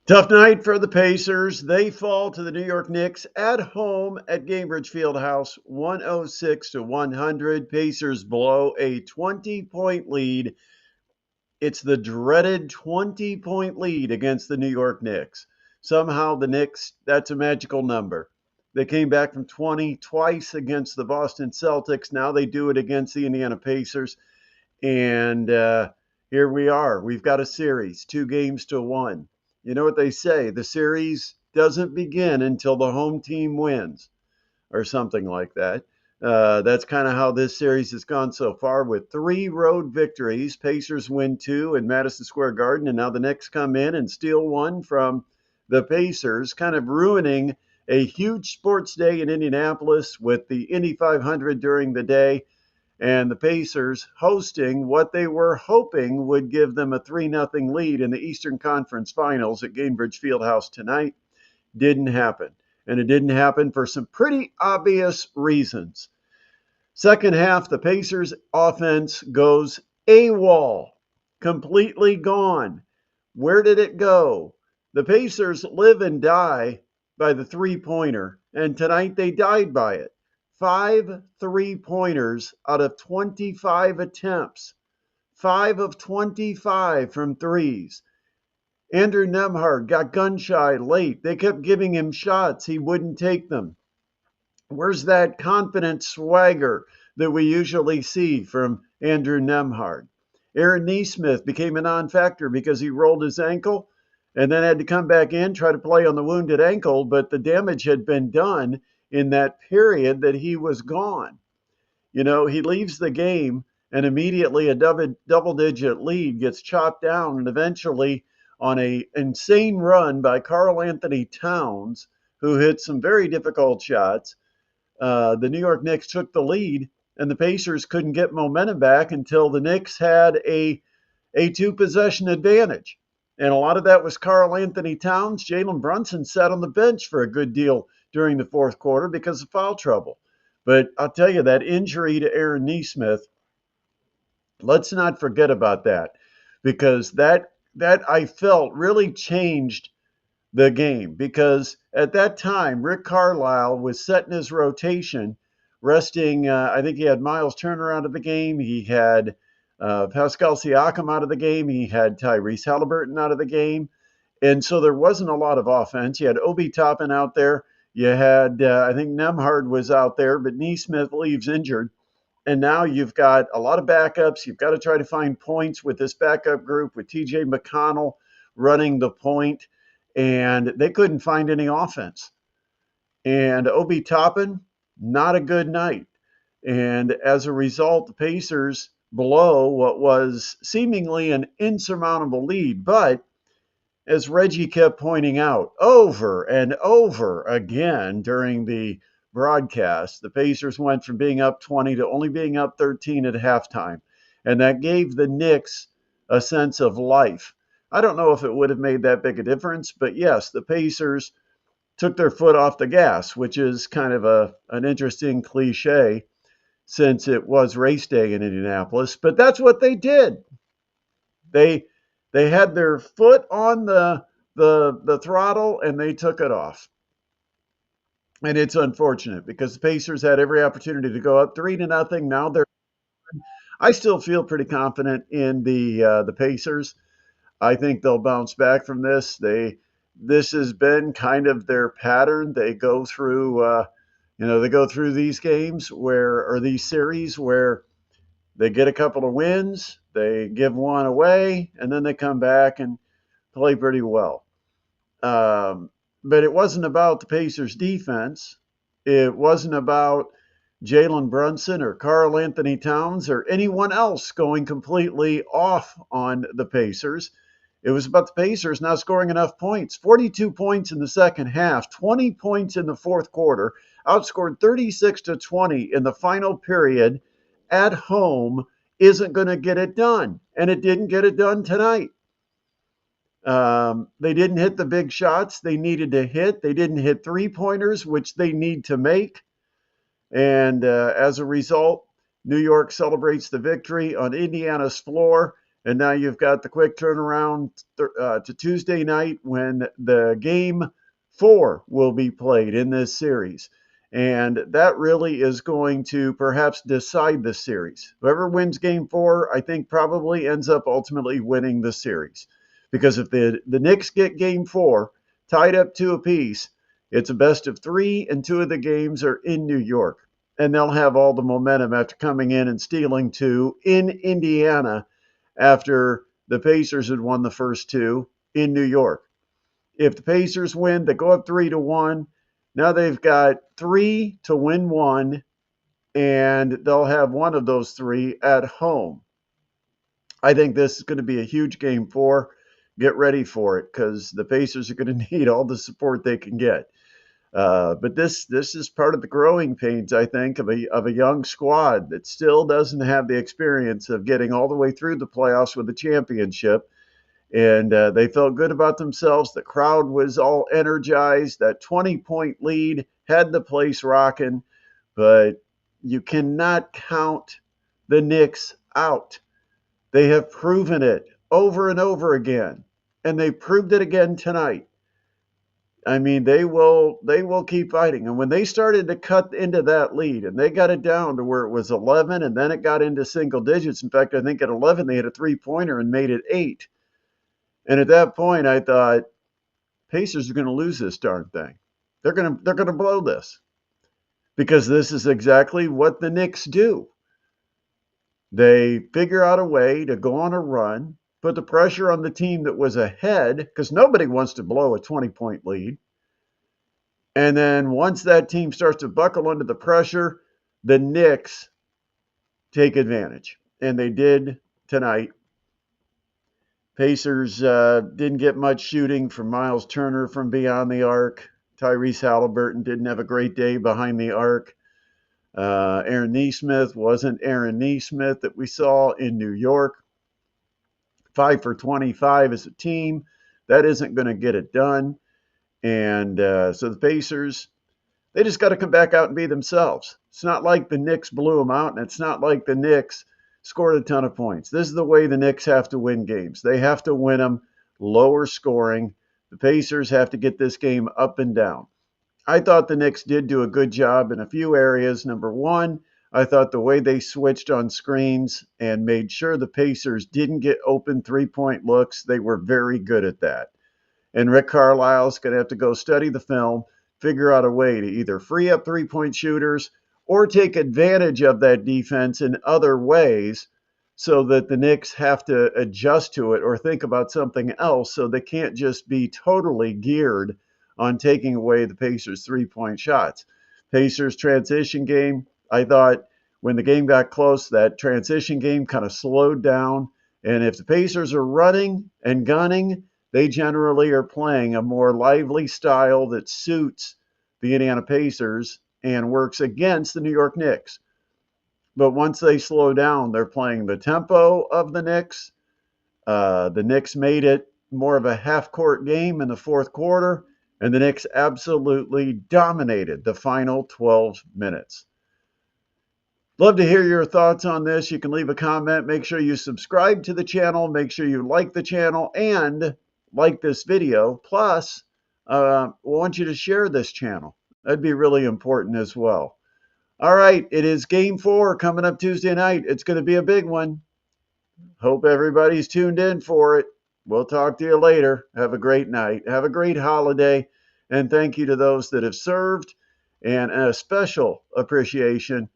Tough night for the Pacers. They fall to the New York Knicks at home at Gainbridge Fieldhouse, 106 to 100. Pacers blow a 20-point lead. It's the dreaded 20-point lead against the New York Knicks. Somehow the Knicks, that's a magical number. They came back from 20 twice against the Boston Celtics. Now they do it against the Indiana Pacers. And here we are. We've got a series, 2 games to one. You know what they say, the series doesn't begin until the home team wins, or something like that. That's kind of how this series has gone so far with 3 road victories. Pacers win 2 in Madison Square Garden, and now the Knicks come in and steal 1 from the Pacers, kind of ruining a huge sports day in Indianapolis with the Indy 500 during the day and the Pacers hosting what they were hoping would give them a 3-0 lead in the Eastern Conference Finals at Gainbridge Fieldhouse tonight. Didn't happen. And it didn't happen for some pretty obvious reasons. Second half, the Pacers offense goes AWOL, completely gone. Where did it go? The Pacers live and die by the three-pointer, and tonight they died by it. 5 3-pointers out of 25 attempts. 5 of 25 from threes. Andrew Nembhard got gun shy late. They kept giving him shots. He wouldn't take them. Where's that confident swagger that we usually see from Andrew Nembhard? Aaron Nesmith became a non-factor because he rolled his ankle and then had to come back in, try to play on the wounded ankle, but the damage had been done in that period that he was gone. You know, he leaves the game and immediately a double-digit lead gets chopped down, and eventually on a insane run by Karl Anthony Towns, who hit some very difficult shots, the New York Knicks took the lead, and the Pacers couldn't get momentum back until the Knicks had a 2-possession advantage. And a lot of that was Karl Anthony Towns. Jalen Brunson sat on the bench for a good deal during the fourth quarter because of foul trouble. But I'll tell you, that injury to Aaron Nesmith, let's not forget about that, because that I felt really changed the game, because at that time Rick Carlisle was setting his rotation, resting. I think he had Miles Turner out of the game. He had Pascal Siakam out of the game. He had Tyrese Halliburton out of the game, and so there wasn't a lot of offense. You had Obi Toppin out there. You had I think Nembhard was out there, but Nesmith leaves injured. And now you've got a lot of backups. You've got to try to find points with this backup group with TJ McConnell running the point, and they couldn't find any offense. And Obi Toppin, not a good night. And as a result, the Pacers blow what was seemingly an insurmountable lead. But as Reggie kept pointing out over and over again during the broadcast, the Pacers went from being up 20 to only being up 13 at halftime. And that gave the Knicks a sense of life. I don't know if it would have made that big a difference, but yes, the Pacers took their foot off the gas, which is kind of an interesting cliche since it was race day in Indianapolis. But that's what they did. They they had their foot on the throttle and they took it off. And it's unfortunate because the Pacers had every opportunity to go up 3-0. Now they're. I still feel pretty confident in the Pacers. I think they'll bounce back from this. This has been kind of their pattern. They go through they go through these games where or these series where they get a couple of wins, they give one away, and then they come back and play pretty well. But it wasn't about the Pacers' defense. It wasn't about Jalen Brunson or Karl Anthony Towns or anyone else going completely off on the Pacers. It was about the Pacers not scoring enough points. 42 points in the second half, 20 points in the fourth quarter, outscored 36-20 in the final period at home isn't going to get it done. And it didn't get it done tonight. They didn't hit the big shots they needed to hit. They didn't hit three-pointers, which they need to make. And as a result, New York celebrates the victory on Indiana's floor. And now you've got the quick turnaround to Tuesday night when the game 4 will be played in this series. And that really is going to perhaps decide the series. Whoever wins game 4, I think probably ends up ultimately winning the series. Because if the Knicks get game 4 tied up 2 apiece, it's a best of 3, and 2 of the games are in New York. And they'll have all the momentum after coming in and stealing 2 in Indiana after the Pacers had won the first 2 in New York. If the Pacers win, they go up 3-1. Now they've got 3 to win 1, and they'll have one of those 3 at home. I think this is going to be a huge game 4. Get ready for it because the Pacers are going to need all the support they can get. But this is part of the growing pains, I think, of a young squad that still doesn't have the experience of getting all the way through the playoffs with a championship. And they felt good about themselves. The crowd was all energized. That 20-point lead had the place rocking. But you cannot count the Knicks out. They have proven it over and over again, and they proved it again tonight. I mean, they will keep fighting. And when they started to cut into that lead and they got it down to where it was 11 and then it got into single digits. In fact, I think at 11 they had a three-pointer and made it 8. And at that point I thought Pacers are going to lose this darn thing. They're going to blow this. Because this is exactly what the Knicks do. They figure out a way to go on a run, put the pressure on the team that was ahead, because nobody wants to blow a 20-point lead. And then once that team starts to buckle under the pressure, the Knicks take advantage. And they did tonight. Pacers didn't get much shooting from Miles Turner from beyond the arc. Tyrese Halliburton didn't have a great day behind the arc. Aaron Nesmith wasn't Aaron Nesmith that we saw in New York. 5 for 25 as a team. That isn't going to get it done. And so the Pacers, they just got to come back out and be themselves. It's not like the Knicks blew them out, and it's not like the Knicks scored a ton of points. This is the way the Knicks have to win games. They have to win them lower scoring. The Pacers have to get this game up and down. I thought the Knicks did do a good job in a few areas. Number one, I thought the way they switched on screens and made sure the Pacers didn't get open three-point looks, they were very good at that. And Rick Carlisle's going to have to go study the film, figure out a way to either free up three-point shooters or take advantage of that defense in other ways so that the Knicks have to adjust to it or think about something else so they can't just be totally geared on taking away the Pacers' three-point shots. Pacers transition game, I thought when the game got close, that transition game kind of slowed down. And if the Pacers are running and gunning, they generally are playing a more lively style that suits the Indiana Pacers and works against the New York Knicks. But once they slow down, they're playing the tempo of the Knicks. The Knicks made it more of a half-court game in the fourth quarter, and the Knicks absolutely dominated the final 12 minutes. Love to hear your thoughts on this. You can leave a comment. Make sure you subscribe to the channel. Make sure you like the channel and like this video. Plus, I want you to share this channel. That'd be really important as well. All right, it is Game 4 coming up Tuesday night. It's going to be a big one. Hope everybody's tuned in for it. We'll talk to you later. Have a great night. Have a great holiday. And thank you to those that have served. And a special appreciation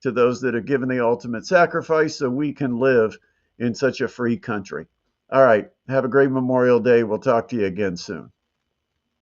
to those that have given the ultimate sacrifice so we can live in such a free country. All right. Have a great Memorial Day. We'll talk to you again soon.